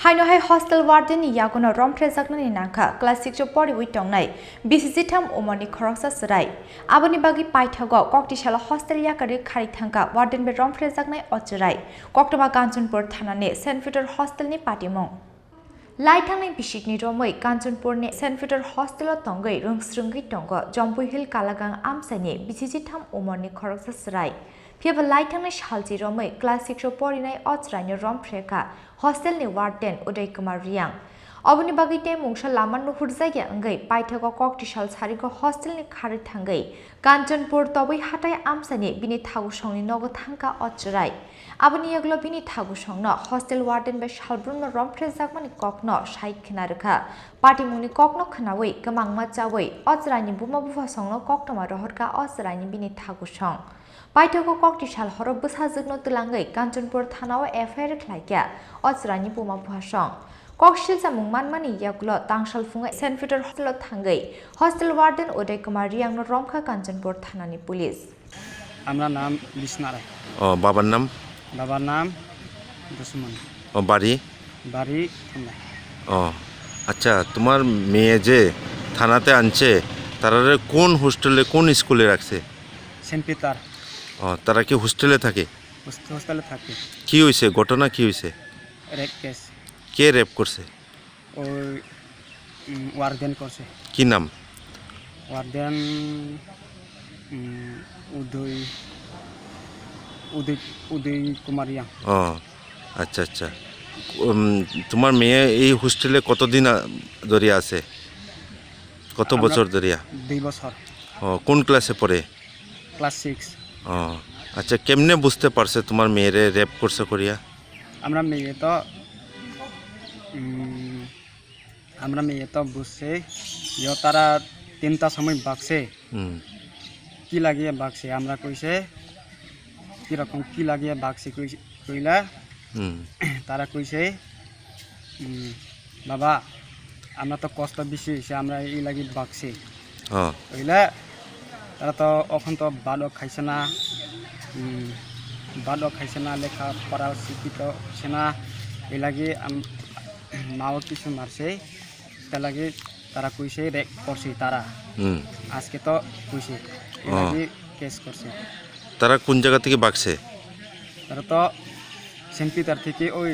Haino hai hostel warden ni Yago na Rompherejaknani Nangkha class 6 o pori wi tongnai Bisichitham Omarni Khoroksa Chwrai aboni bagi paithago koktishala hostel yakari khari thangka warden be Rompherejaknai o Chwrai koktoma Kanchanpur thanani St Peter hostel ni patimong Laithangni bisikni romoi Kanchanpur ni St Peter hostel o tongai rungsrungi tongo Jompui Hill Kalagang amsani Bisichitham Omarni Khoroksa Chwrai Piaba laithangni shalji romoi class 6 o porinai o Chwrai ni Romphereka hostel ni warden Kumar Riang Aboni bagi te mungsha laman nuhurjaya angai paithago koktisal sarigo hostel ni khari thangai Kanchanpur tobai hatai amsani bini thagusongni nogo thangka o Chwrai Aboni yaglo bini thagusongno hostel warden be shalbrumno Rompherejaknani kokno sai khinarkha patimungni kokno khnawi kamangma chawai o Chwrai ni buma bufa songno koktoma rohorka o Chwrai ni bini thagusong Paithago koktisal horo bwsajikno tlangai Kanchanpur thanao FIR khlaikya o Chwrai ni buma bufa song Kokshil samung manmani yaglo tangsal funga St Peter hostel thangai hostel warden Kumar Riang no Romkha Kanchanpur thanani police Amra naam Bisnarai বাবার নাম বাবার নাম দুশমন বাড়ি বাড়ি থানায় আচ্ছা তোমার মেয়ে যে থানাতে আনছে তারা কোন হোস্টেলে কোন স্কুলে রাখছে সেন্ট পিটার তারা কি হোস্টেলে থাকে হোস্টেলে থাকে কি হইছে ঘটনা কি হইছে রেপ কেস কে রেপ করছে ওই ওয়ার্ডেন করছে কি নাম ওয়ার্ডেন উদয় কুমার রিয়াং আচ্ছা আচ্ছা তোমার মেয়ে এই হোস্টেলে কতদিন ধরে আছে কত বছর ধরে 2 বছর কোন ক্লাসে পড়ে ক্লাস 6 আচ্ছা কেমনে বুঝতে পারছে তোমার মেয়েরে রেপ করছে করিয়া আমরা মেয়ে তো বুঝছে যে তারা 3টা সময় বাগছে কি লাগিয়ে বাগছে আমরা কইছে কিরকম কি লাগিয়ে বাগছে কইলা তারা কইছে বাবা আমরা তো কষ্ট বেশি হয়েছে আমরা এই লাগি বাগছি কইলা তারা তো এখন তো বাদক খাইছে না লেখা পড়া শিক্ষিত হচ্ছে না এই লাগে মাও কিছু মারছে তার লাগে তারা কইছে রেপ করছে তারা আজকে তো কইছে এই লাগে কেস করছে তারা কোন জায়গা থেকে বাগছে তারা তো সেন্ট পিটার থেকে ওই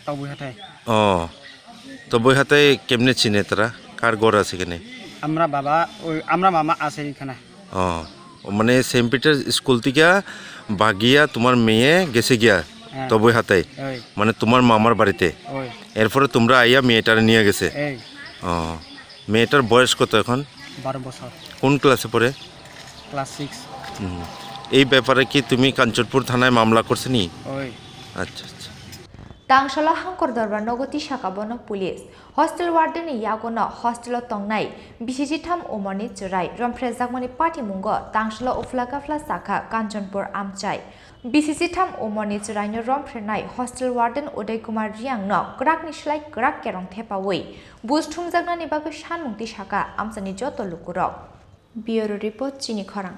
তবইহাটায় তবইহাটায় কেমনে চিনে তারা কার ঘর আছে এখানে আমরা মামা আছে এখানে মানে সেন্ট পিটার স্কুল থেকে বাগিয়া তোমার মেয়ে গেছে গিয়া তবইহাটায় মানে তোমার মামার বাড়িতে এরপরে তোমরা আইয়া মেয়েটারে নিয়ে গেছে মেয়েটার বয়স কত এখন 12 বছর কোন ক্লাসে পড়ে ক্লাস 6 এই ব্যাপারে কি তুমি কাঞ্চনপুর থানায় মামলা করছে নি আচ্ছা আচ্ছা Tangshala hangkor darbar nogoti shakabono police hostel warden ni Yago no hostel tongnai Bisichitham Omarni Chwrai Rompherejaknani patimunggo tangshala uflakafla sakha Kanchanpur amchai Bisichitham Omarni Chwrai no Rompherenai hostel warden Kumar Riang no grakni slai grak kerong thepawei busthumjaknani bagoi sanmungti shaka amchani joto lukurok Bureau report Chini Khorang